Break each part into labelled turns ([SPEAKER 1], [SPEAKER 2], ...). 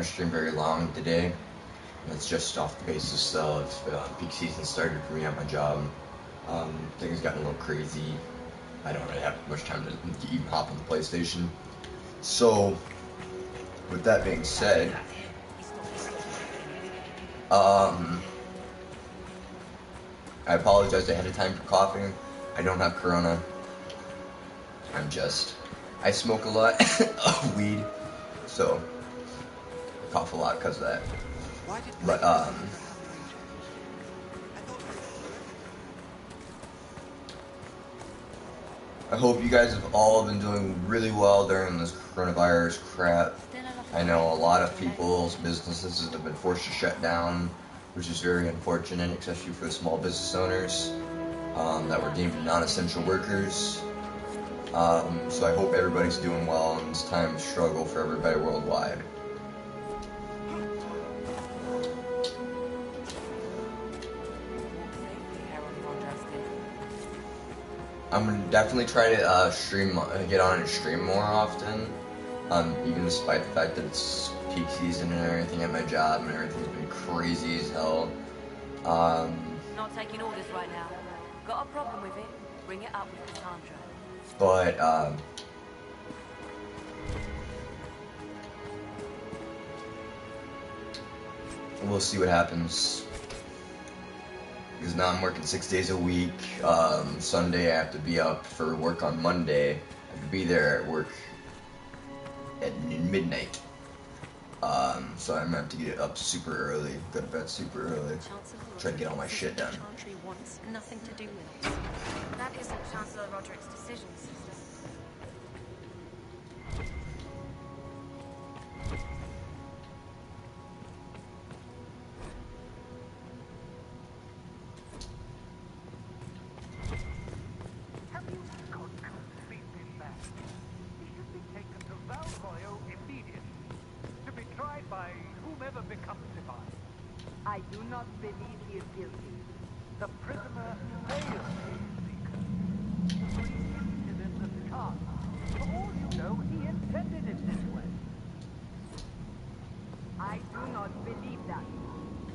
[SPEAKER 1] Stream very long today. That's just off the basis of peak season started for me at my job. Things got a little crazy. I don't really have much time to even hop on the PlayStation. So, with that being said, I apologize ahead of time for coughing. I don't have corona. I smoke a lot of weed, so I cough a lot because of that. But, I hope you guys have all been doing really well during this coronavirus crap. I know a lot of people's businesses have been forced to shut down, which is very unfortunate, especially for the small business owners that were deemed non-essential workers. So I hope everybody's doing well in this time of struggle for everybody worldwide. I'm gonna definitely try to get on and stream more often, even despite the fact that it's peak season and everything at my job and everything's been crazy as hell.
[SPEAKER 2] Not taking orders right now. Got a problem with it? Bring it up with Cassandra.
[SPEAKER 1] But we'll see what happens. Because now I'm working 6 days a week. Sunday I have to be up for work on Monday. I have to be there at work at midnight. So I'm gonna have to get up super early, go to bed super early, try to get all my shit done.
[SPEAKER 3] Wants nothing to do with it. That isn't Chancellor Roderick's decision, sister.
[SPEAKER 4] I do not believe he is guilty. The prisoner failed to seek. The priest is in the scar. For all you know, he intended it this way. I do not believe that.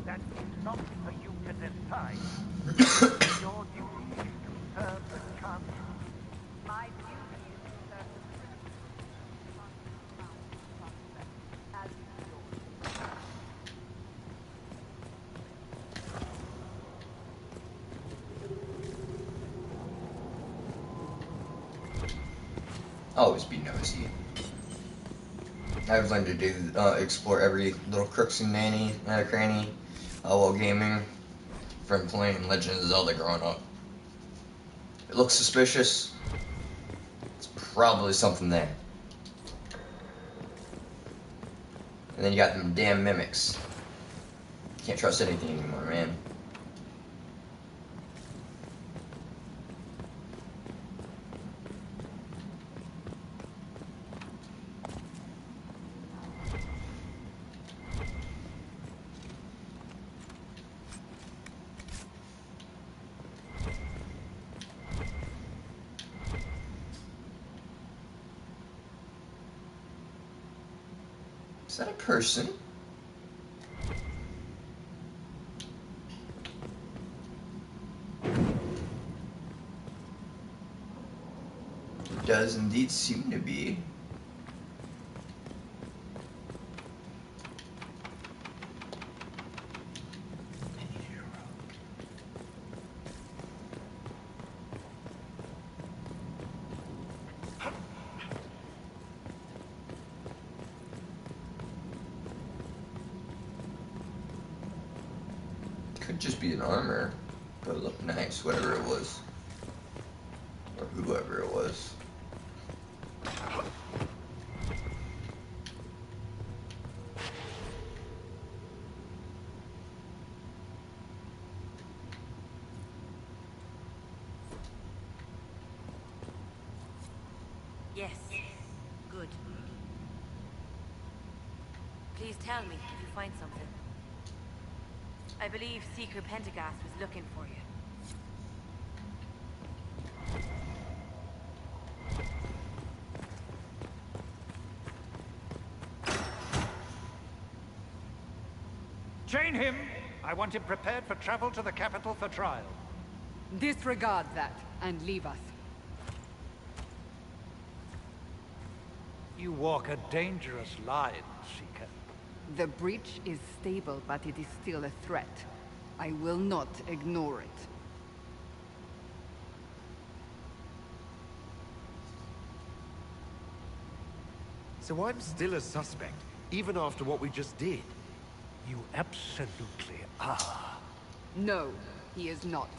[SPEAKER 4] That is not for you to decide. Your duty is to serve the Chancellor. My duty is to serve the prisoner. As is yours.
[SPEAKER 1] Always be nosy. I've learned to do explore every little crooks and cranny while gaming from playing Legend of Zelda growing up. It looks suspicious. It's probably something there. And then you got them damn mimics. Can't trust anything anymore, man. Is that a person? It does indeed seem to be. Could just be an armor, but it looked nice, whatever it was. Or whoever it was.
[SPEAKER 2] Yes. Good. Please tell me if you find something. I believe Seeker Pentagast was looking for you.
[SPEAKER 4] Chain him! I want him prepared for travel to the capital for trial.
[SPEAKER 5] Disregard that, and leave us.
[SPEAKER 4] You walk a dangerous line, Seeker.
[SPEAKER 5] The breach is stable, but it is still a threat. I will not ignore it.
[SPEAKER 6] So I'm still a suspect, even after what we just did?
[SPEAKER 4] You absolutely are.
[SPEAKER 5] No, he is not.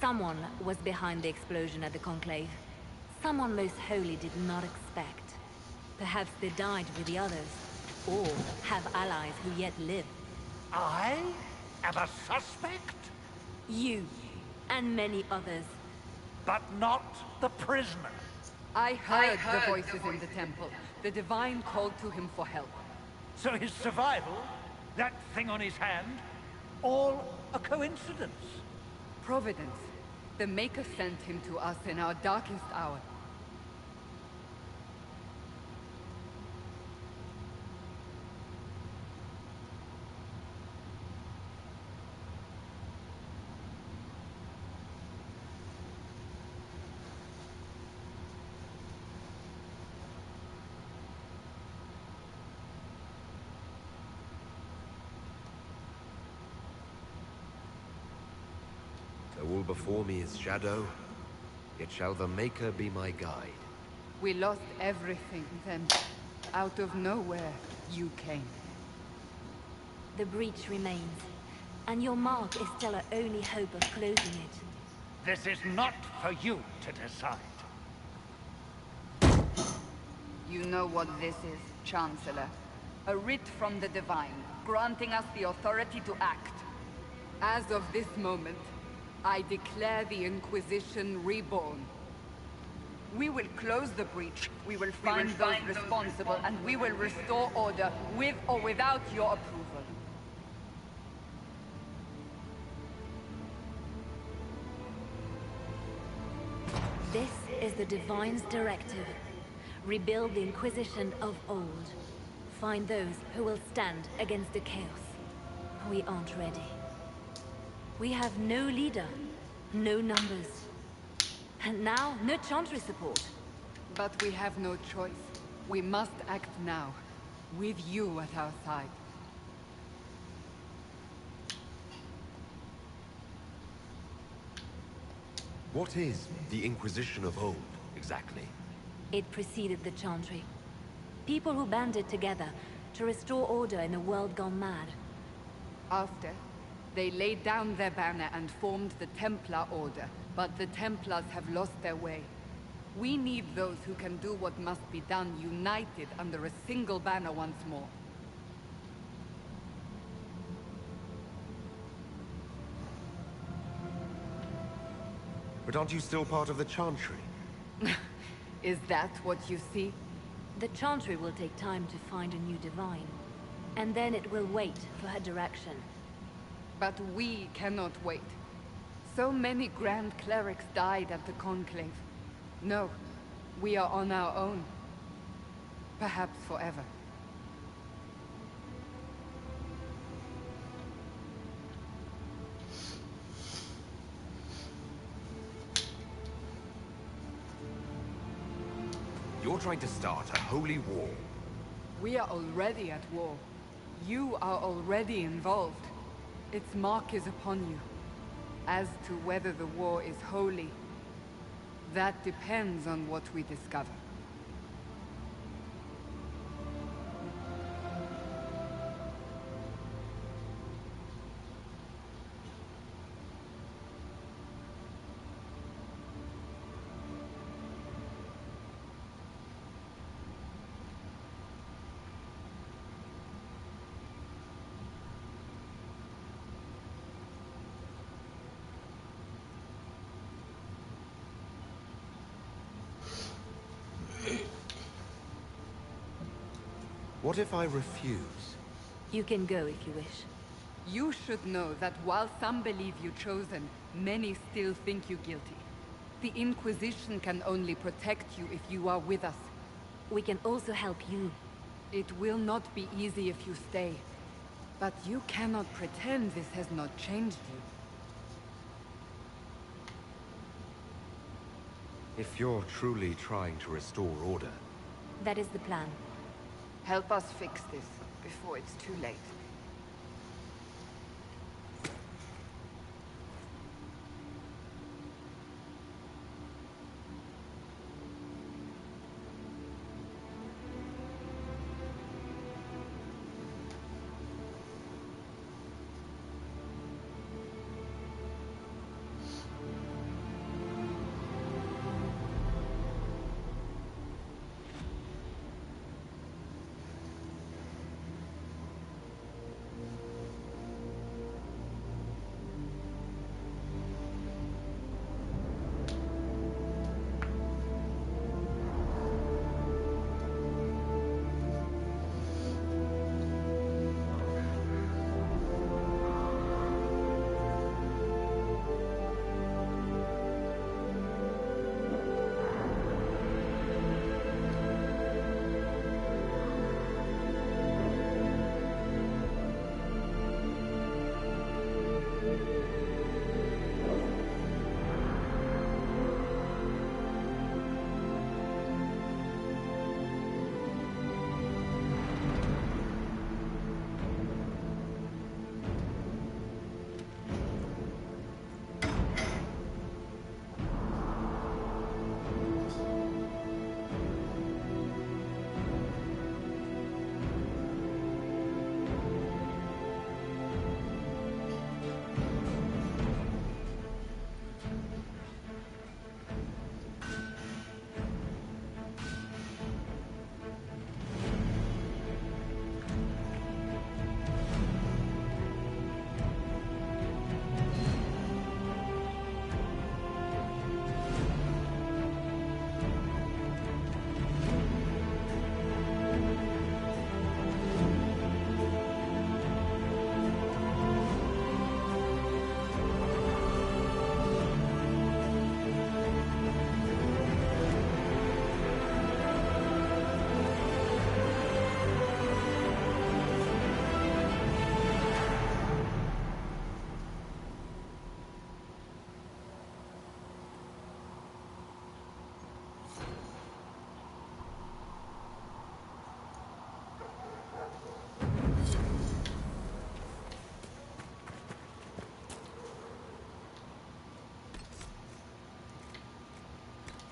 [SPEAKER 2] Someone was behind the explosion at the Conclave. Someone most holy did not expect. Perhaps they died with the others, or have allies who yet live.
[SPEAKER 4] I am a suspect?
[SPEAKER 2] You, and many others.
[SPEAKER 4] But not the prisoner.
[SPEAKER 5] I heard the voices in the temple. The Divine called to him for help.
[SPEAKER 4] So his survival, that thing on his hand, all a coincidence.
[SPEAKER 5] Providence. The Maker sent him to us in our darkest hour.
[SPEAKER 6] Though all before me is shadow, yet shall the Maker be my guide.
[SPEAKER 5] We lost everything, then out of nowhere, you came.
[SPEAKER 2] The breach remains, and your mark is still our only hope of closing it.
[SPEAKER 4] This is not for you to decide.
[SPEAKER 5] You know what this is, Chancellor. A writ from the Divine, granting us the authority to act. As of this moment, I declare the Inquisition reborn. We will close the breach, we will find those responsible, and we will restore order, with or without your approval.
[SPEAKER 2] This is the Divine's directive. Rebuild the Inquisition of old. Find those who will stand against the chaos. We aren't ready. We have no leader, no numbers. And now, no Chantry support.
[SPEAKER 5] But we have no choice. We must act now, with you at our side.
[SPEAKER 6] What is the Inquisition of old, exactly?
[SPEAKER 2] It preceded the Chantry. People who banded together to restore order in a world gone mad.
[SPEAKER 5] After, they laid down their banner and formed the Templar Order, but the Templars have lost their way. We need those who can do what must be done, united under a single banner once more.
[SPEAKER 6] But aren't you still part of the Chantry?
[SPEAKER 5] Is that what you see?
[SPEAKER 2] The Chantry will take time to find a new Divine. And then it will wait for her direction.
[SPEAKER 5] But we cannot wait. So many Grand Clerics died at the Conclave. No, we are on our own. Perhaps forever.
[SPEAKER 6] You're trying to start a holy war.
[SPEAKER 5] We are already at war. You are already involved. Its mark is upon you. As to whether the war is holy, that depends on what we discover.
[SPEAKER 6] What if I refuse?
[SPEAKER 2] You can go if you wish.
[SPEAKER 5] You should know that while some believe you chosen, many still think you guilty. The Inquisition can only protect you if you are with us.
[SPEAKER 2] We can also help you.
[SPEAKER 5] It will not be easy if you stay. But you cannot pretend this has not changed you.
[SPEAKER 6] If you're truly trying to restore order,
[SPEAKER 2] That is the plan.
[SPEAKER 5] Help us fix this before it's too late.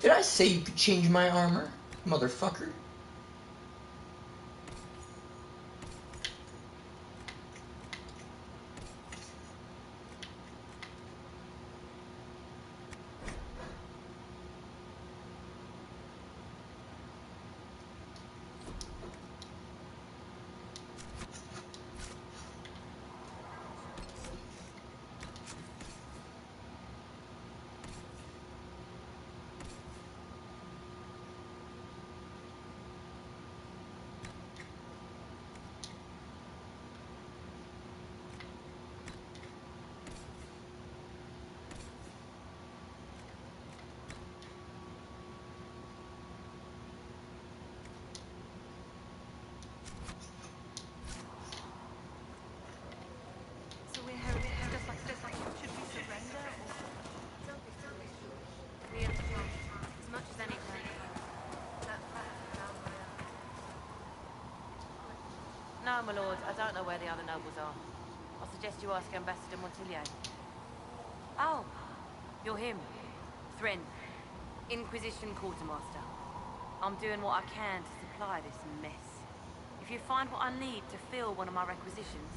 [SPEAKER 1] Did I say you could change my armor, motherfucker?
[SPEAKER 3] So we're heretics, just like this. Should we surrender or? We have as much as anything.
[SPEAKER 7] No, my lord, I don't know where the other nobles are. I suggest you ask Ambassador Montillier. Oh, you're him. Thren, Inquisition Quartermaster. I'm doing what I can to supply this mess. If you find what I need to fill one of my requisitions,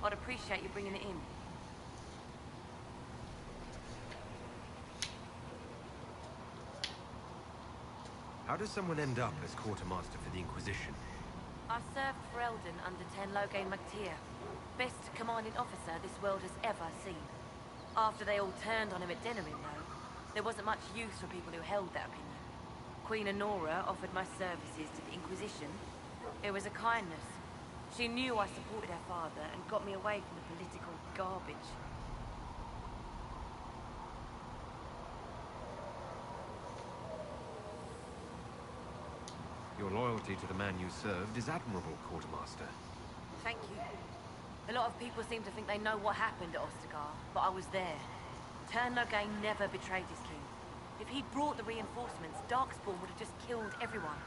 [SPEAKER 7] I'd appreciate you bringing it in.
[SPEAKER 6] how does someone end up as quartermaster for the Inquisition?
[SPEAKER 7] I served for Eldon under Tenloge Mactier, best commanding officer this world has ever seen. After they all turned on him at Denerim, though, there wasn't much use for people who held that opinion. Queen Honora offered my services to the Inquisition. It was a kindness. She knew I supported her father and got me away from the political garbage.
[SPEAKER 6] Your loyalty to the man you served is admirable, quartermaster.
[SPEAKER 7] Thank you. A lot of people seem to think they know what happened at Ostagar, but I was there. Tern Loghain never betrayed his king. If he'd brought the reinforcements, Darkspawn would have just killed everyone.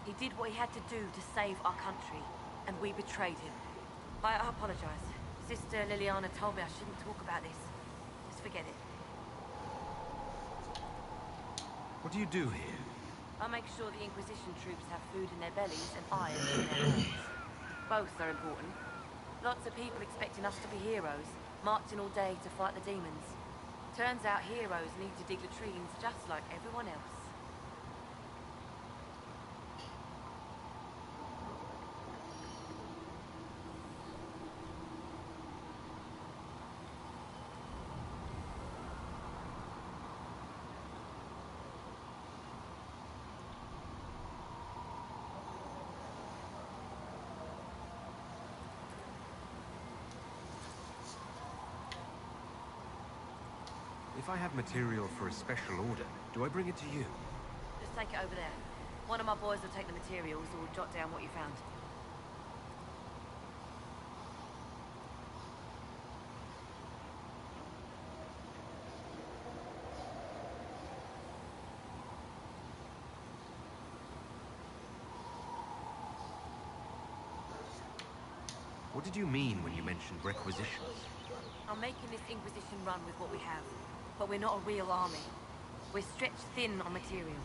[SPEAKER 7] He did what he had to do to save our country, and we betrayed him. I apologize. Sister Liliana told me I shouldn't talk about this. Just forget it.
[SPEAKER 6] What do you do here?
[SPEAKER 7] I make sure the Inquisition troops have food in their bellies and iron in their hands. Both are important. Lots of people expecting us to be heroes, marching all day to fight the demons. Turns out heroes need to dig latrines just like everyone else.
[SPEAKER 6] If I have material for a special order, do I bring it to you?
[SPEAKER 7] Just take it over there. One of my boys will take the materials or jot down what you found.
[SPEAKER 6] What did you mean when you mentioned requisitions?
[SPEAKER 7] I'm making this Inquisition run with what we have, but we're not a real army. We're stretched thin on materials,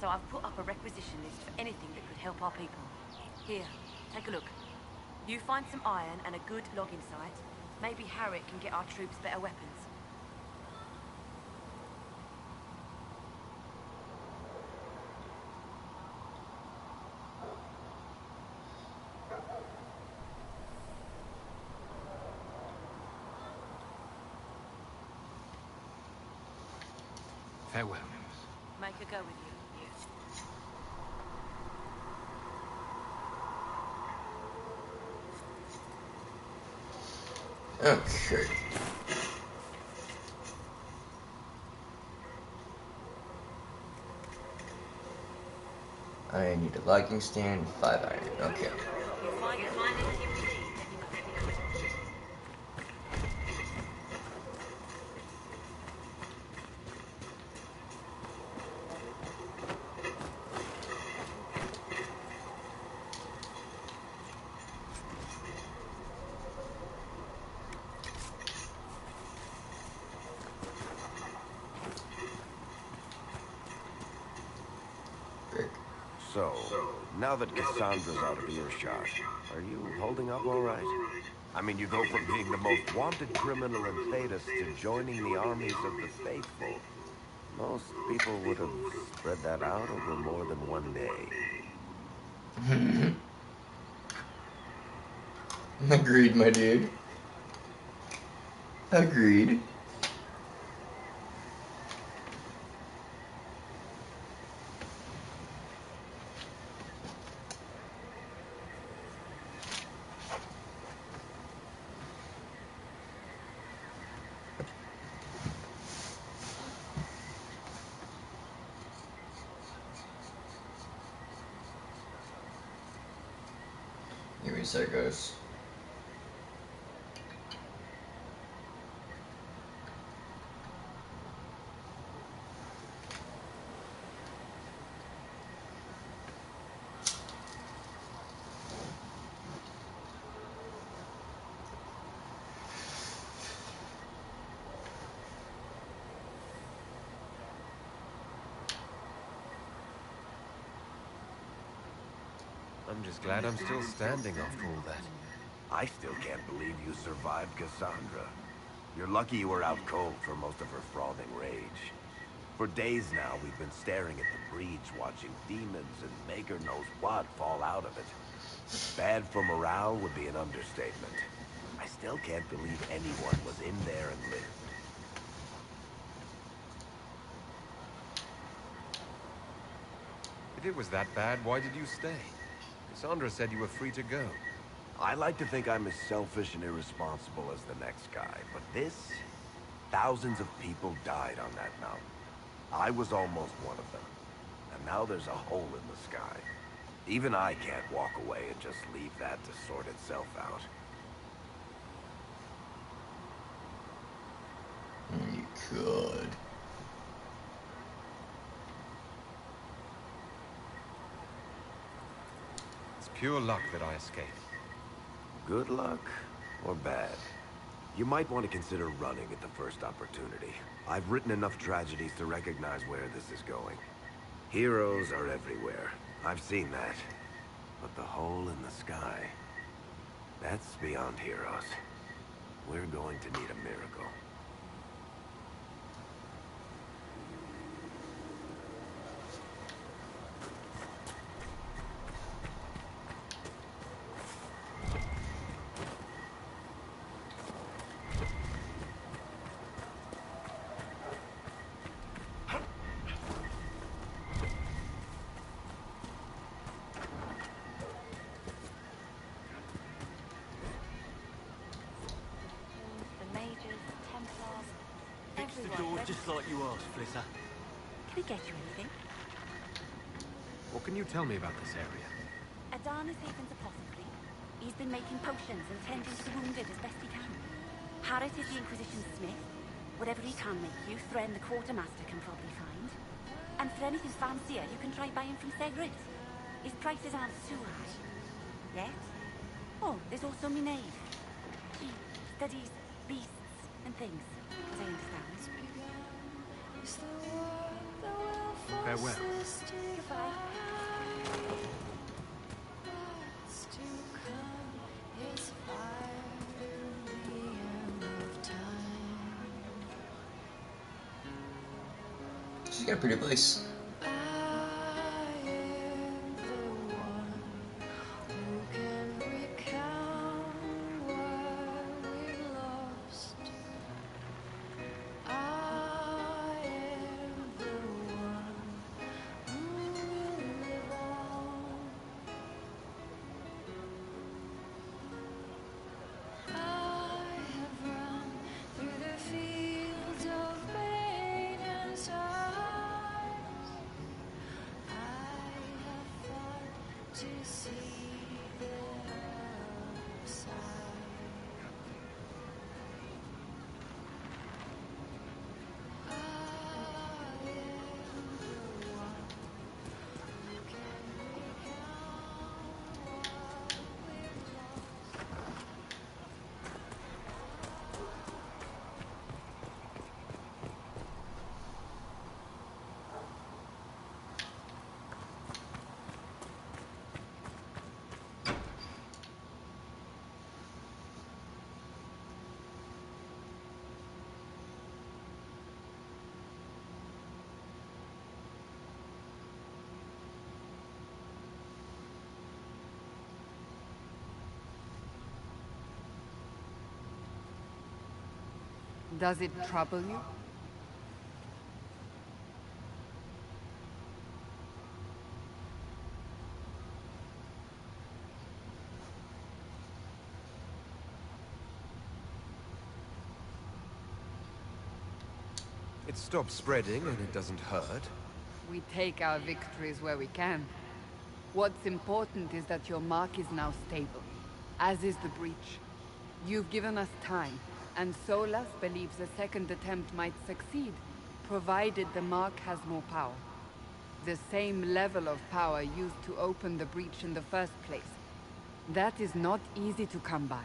[SPEAKER 7] so I've put up a requisition list for anything that could help our people. Here, take a look. You find some iron and a good logging site, maybe Harriet can get our troops better weapons.
[SPEAKER 6] Farewell.
[SPEAKER 7] Make a go with you.
[SPEAKER 1] Okay. I need a logging stand, 5 iron. Okay.
[SPEAKER 7] You find it.
[SPEAKER 8] So, now that Cassandra's out of earshot, are you holding up all right? I mean, you go from being the most wanted criminal in Thedas to joining the armies of the faithful. Most people would have spread that out over more than one day.
[SPEAKER 1] Agreed, my dude. Agreed. Give me a sec, guys.
[SPEAKER 6] I'm just glad I'm still standing after all that.
[SPEAKER 8] I still can't believe you survived Cassandra. You're lucky you were out cold for most of her frothing rage. For days now, we've been staring at the breach, watching demons and maker knows what fall out of it. Bad for morale would be an understatement. I still can't believe anyone was in there and lived.
[SPEAKER 6] If it was that bad, why did you stay? Cassandra said you were free to go.
[SPEAKER 8] I like to think I'm as selfish and irresponsible as the next guy, but this... Thousands of people died on that mountain. I was almost one of them. And now there's a hole in the sky. Even I can't walk away and just leave that to sort itself out.
[SPEAKER 1] Good.
[SPEAKER 6] It's pure luck that I escaped.
[SPEAKER 8] Good luck or bad? You might want to consider running at the first opportunity. I've written enough tragedies to recognize where this is going. Heroes are everywhere. I've seen that. But the hole in the sky, that's beyond heroes. We're going to need a miracle.
[SPEAKER 7] The mages, Templars,
[SPEAKER 9] Fix the
[SPEAKER 7] everyone.
[SPEAKER 9] door just like you asked, Flitter.
[SPEAKER 7] Can I get you anything?
[SPEAKER 6] What can you tell me about this area?
[SPEAKER 2] Adan is Haven's apothecary. He's been making potions and tending to the wounded as best he can. Harris is the Inquisition smith. Whatever he can make you, Thren the quartermaster can probably find. And for anything fancier, you can try buying from Segris. His prices aren't too high. Yet? Oh, there's also Minave. She studies beasts and things, as I understand.
[SPEAKER 6] Farewell.
[SPEAKER 2] Goodbye.
[SPEAKER 1] She's got a pretty place.
[SPEAKER 5] Does it trouble you?
[SPEAKER 6] It stops spreading and it doesn't hurt.
[SPEAKER 5] We take our victories where we can. What's important is that your mark is now stable, as is the breach. You've given us time, and Solas believes a second attempt might succeed, provided the mark has more power. The same level of power used to open the breach in the first place. That is not easy to come by.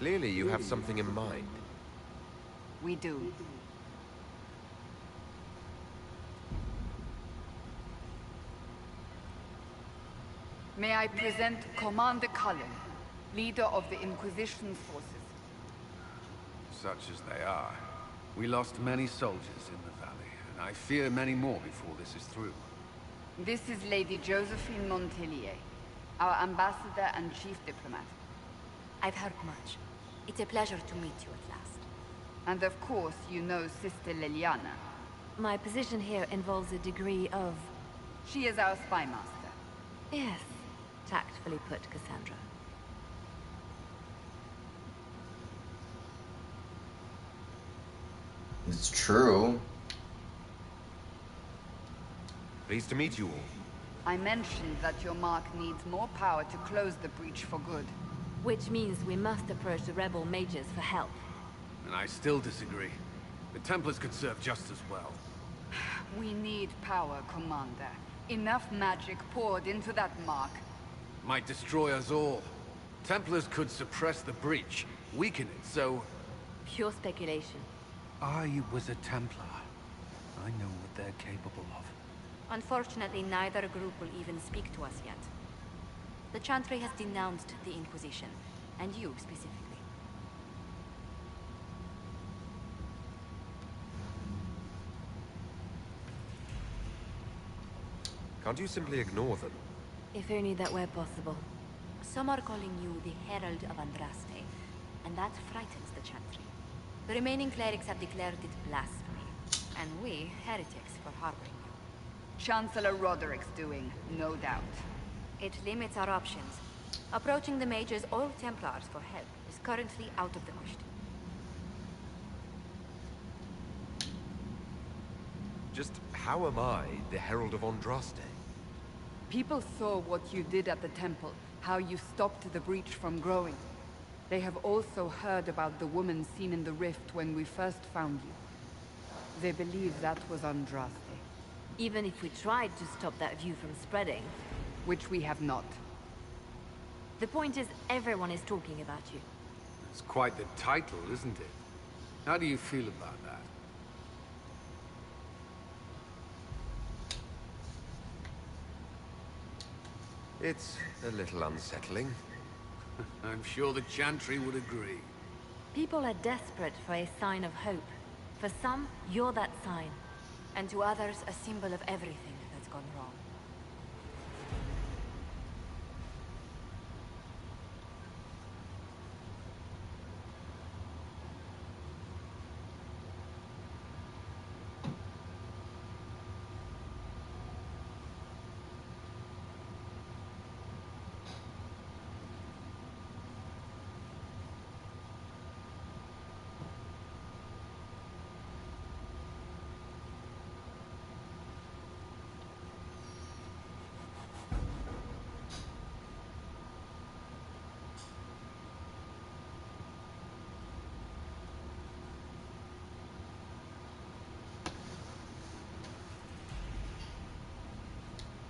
[SPEAKER 6] Clearly you have something in mind.
[SPEAKER 5] We do. May I present Commander Cullen, leader of the Inquisition forces.
[SPEAKER 10] Such as they are. We lost many soldiers in the valley, and I fear many more before this is through.
[SPEAKER 5] This is Lady Josephine Montellier, our ambassador and chief diplomat.
[SPEAKER 2] I've heard much. It's a pleasure to meet you at last.
[SPEAKER 5] And of course, you know Sister Liliana.
[SPEAKER 2] My position here involves a degree of...
[SPEAKER 5] She is our spy master.
[SPEAKER 2] Yes, tactfully put, Cassandra.
[SPEAKER 1] It's true.
[SPEAKER 6] Pleased to meet you all.
[SPEAKER 5] I mentioned that your mark needs more power to close the breach for good.
[SPEAKER 2] Which means we must approach the rebel mages for help.
[SPEAKER 10] And I still disagree. The Templars could serve just as well.
[SPEAKER 5] We need power, Commander. Enough magic poured into that mark.
[SPEAKER 10] Might destroy us all. Templars could suppress the breach, weaken it, so...
[SPEAKER 2] Pure speculation.
[SPEAKER 10] I was a Templar. I know what they're capable of.
[SPEAKER 7] Unfortunately, neither group will even speak to us yet. The Chantry has denounced the Inquisition, and you specifically.
[SPEAKER 6] Can't you simply ignore them?
[SPEAKER 2] If only that were possible.
[SPEAKER 7] Some are calling you the Herald of Andraste, and that frightens the Chantry. The remaining clerics have declared it blasphemy, and we, heretics, for harboring you.
[SPEAKER 5] Chancellor Roderick's doing, no doubt.
[SPEAKER 7] It limits our options. Approaching the mages or Templars for help is currently out of the question.
[SPEAKER 6] Just how am I the Herald of Andraste?
[SPEAKER 5] People saw what you did at the temple, how you stopped the breach from growing. They have also heard about the woman seen in the rift when we first found you. They believe that was Andraste.
[SPEAKER 2] Even if we tried to stop that view from spreading.
[SPEAKER 5] Which we have not.
[SPEAKER 2] The point is, everyone is talking about you.
[SPEAKER 10] It's quite the title, isn't it? How do you feel about that?
[SPEAKER 6] It's a little unsettling.
[SPEAKER 10] I'm sure the Chantry would agree.
[SPEAKER 2] People are desperate for a sign of hope. For some, you're that sign.
[SPEAKER 7] And to others, a symbol of everything that's gone wrong.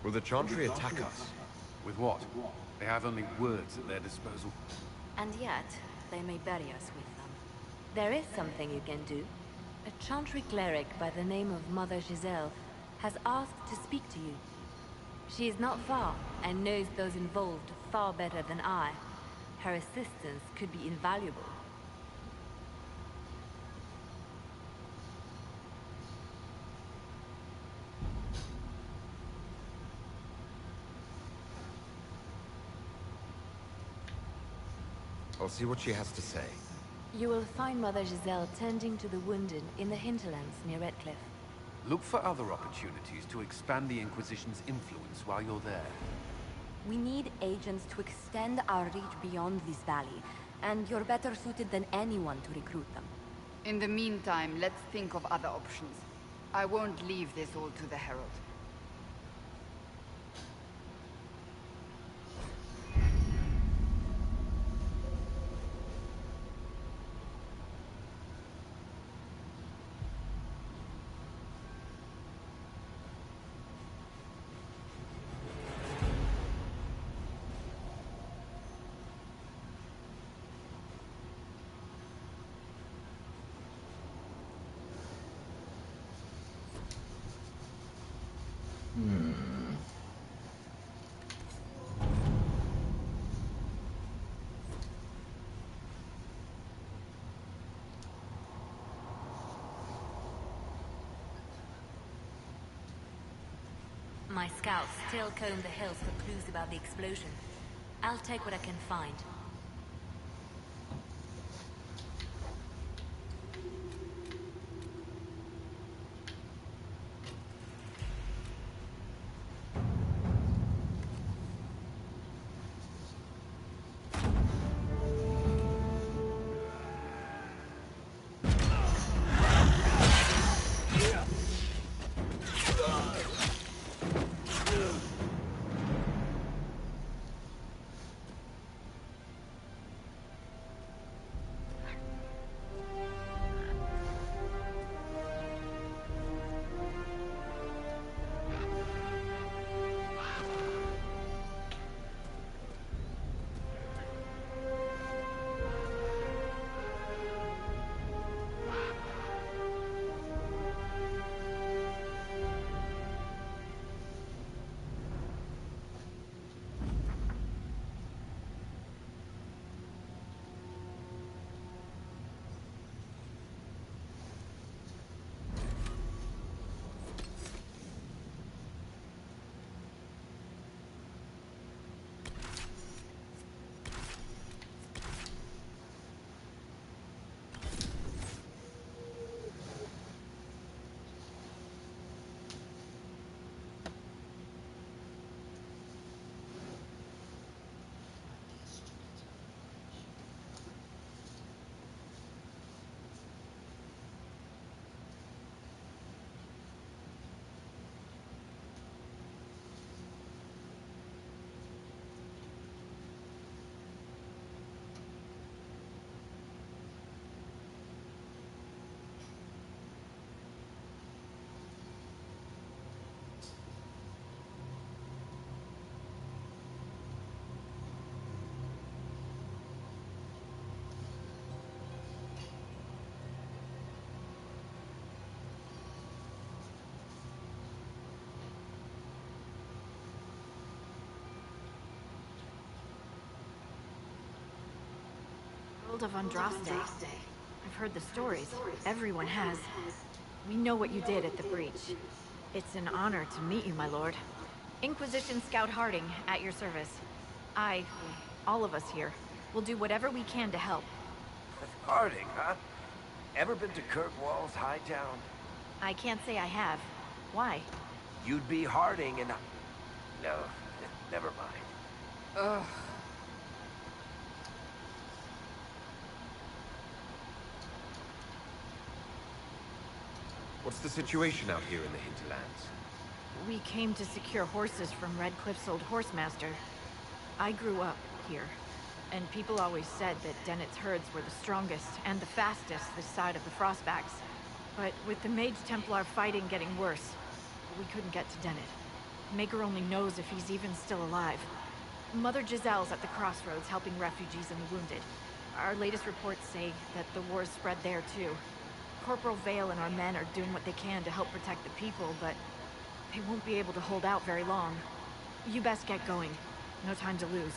[SPEAKER 6] Will the Chantry attack us?
[SPEAKER 10] With what? They have only words at their disposal.
[SPEAKER 7] And yet, they may bury us with them.
[SPEAKER 2] There is something you can do. A Chantry cleric by the name of Mother Giselle has asked to speak to you. She is not far, and knows those involved far better than I. Her assistance could be invaluable.
[SPEAKER 6] I'll see what she has to say.
[SPEAKER 2] You will find Mother Giselle tending to the wounded in the hinterlands near Redcliffe.
[SPEAKER 10] Look for other opportunities to expand the Inquisition's influence while you're there.
[SPEAKER 7] We need agents to extend our reach beyond this valley, and you're better suited than anyone to recruit them.
[SPEAKER 5] In the meantime, let's think of other options. I won't leave this all to the Herald.
[SPEAKER 2] My scouts still comb the hills for clues about the explosion. I'll take what I can find.
[SPEAKER 11] of Andraste. I've heard the stories. Everyone has. We know what you did at the breach. It's an honor to meet you, my lord. Inquisition Scout Harding, at your service. All of us here, will do whatever we can to help.
[SPEAKER 8] Harding, huh? Ever been to Kirkwall's Hightown?
[SPEAKER 11] I can't say I have. Why?
[SPEAKER 8] You'd be Harding and no, never mind.
[SPEAKER 5] Ugh.
[SPEAKER 6] What's the situation out here in the hinterlands?
[SPEAKER 11] We came to secure horses from Redcliffe's old horsemaster. I grew up here, and people always said that Dennett's herds were the strongest and the fastest this side of the Frostbacks. But with the Mage Templar fighting getting worse, we couldn't get to Dennett. Maker only knows if he's even still alive. Mother Giselle's at the crossroads helping refugees and the wounded. Our latest reports say that the war's spread there too. Corporal Vale and our men are doing what they can to help protect the people, but they won't be able to hold out very long. You best get going. No time to lose.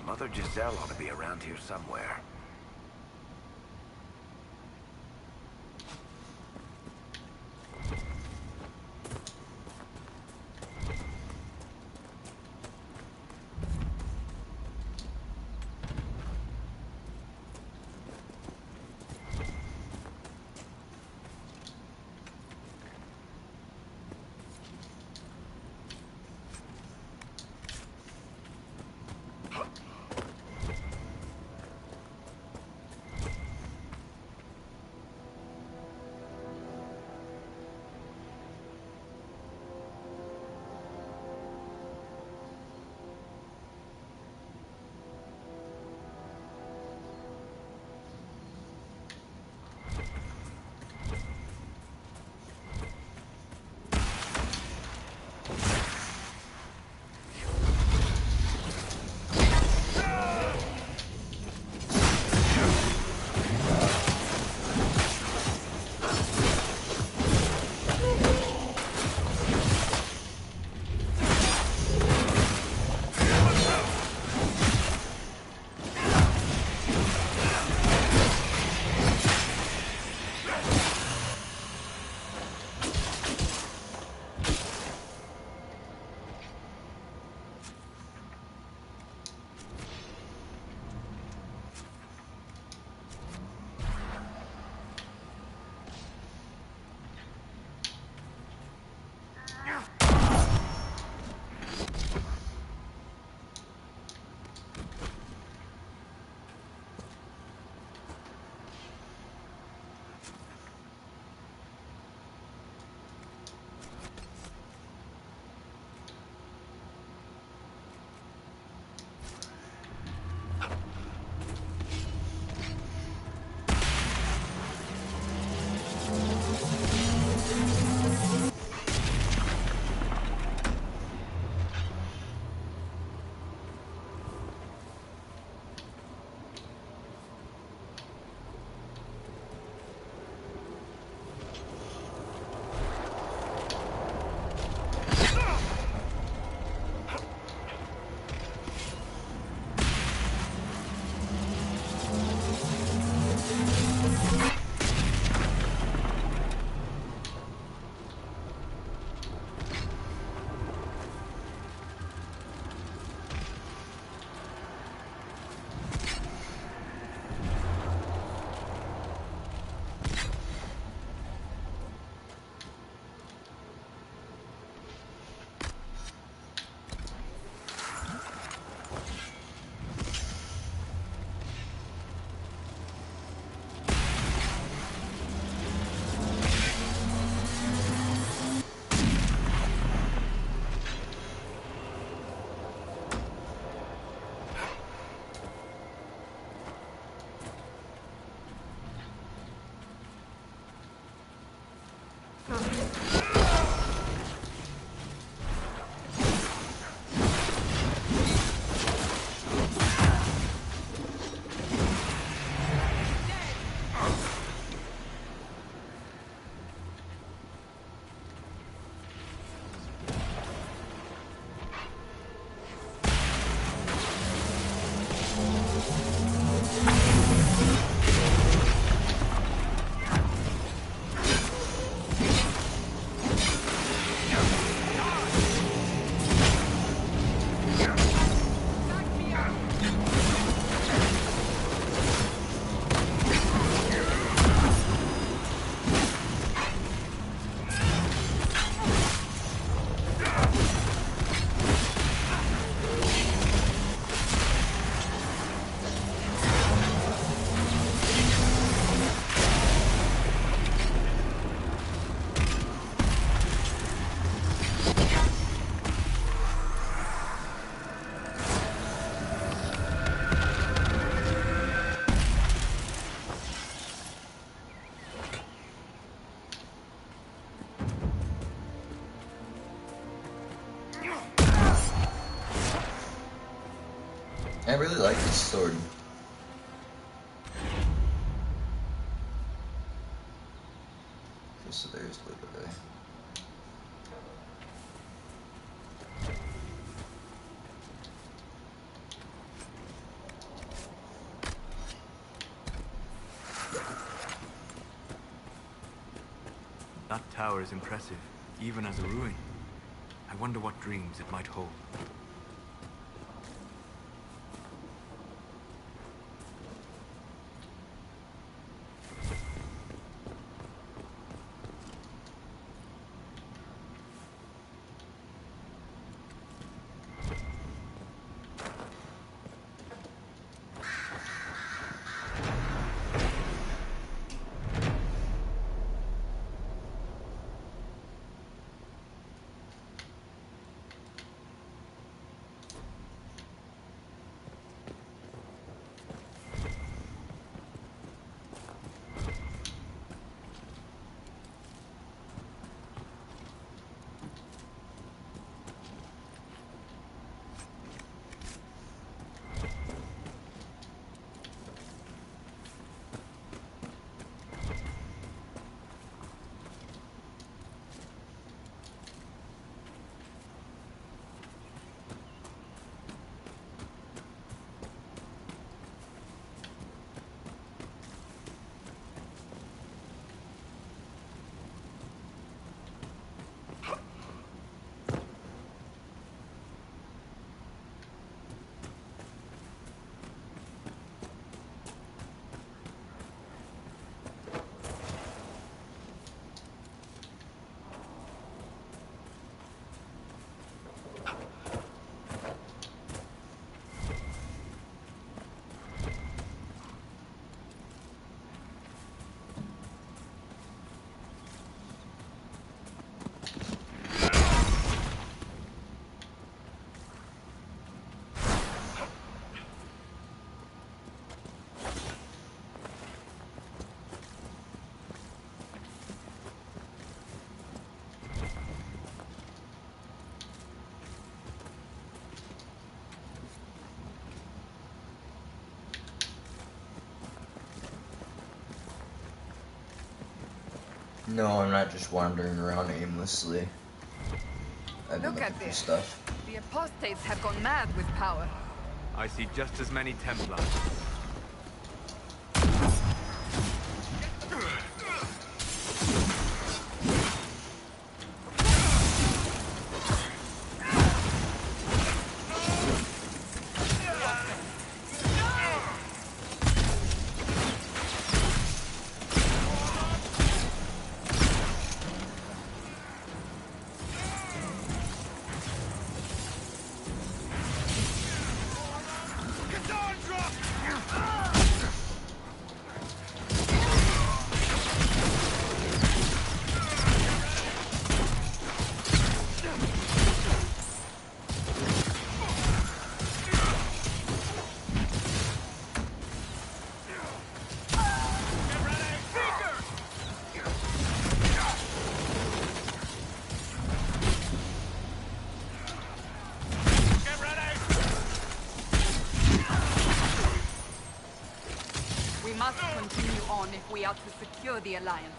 [SPEAKER 8] Mother Giselle ought to be around here somewhere.
[SPEAKER 1] really like this sword. Okay, so there's the way.
[SPEAKER 9] That tower is impressive, even as a ruin. I wonder what dreams it might hold.
[SPEAKER 1] No, I'm not just wandering around aimlessly. I've been
[SPEAKER 5] Look
[SPEAKER 1] looking
[SPEAKER 5] at
[SPEAKER 1] for
[SPEAKER 5] this.
[SPEAKER 1] stuff.
[SPEAKER 5] The apostates have gone mad with power.
[SPEAKER 9] I see just as many Templars.
[SPEAKER 5] We must continue on if we are to secure the Alliance.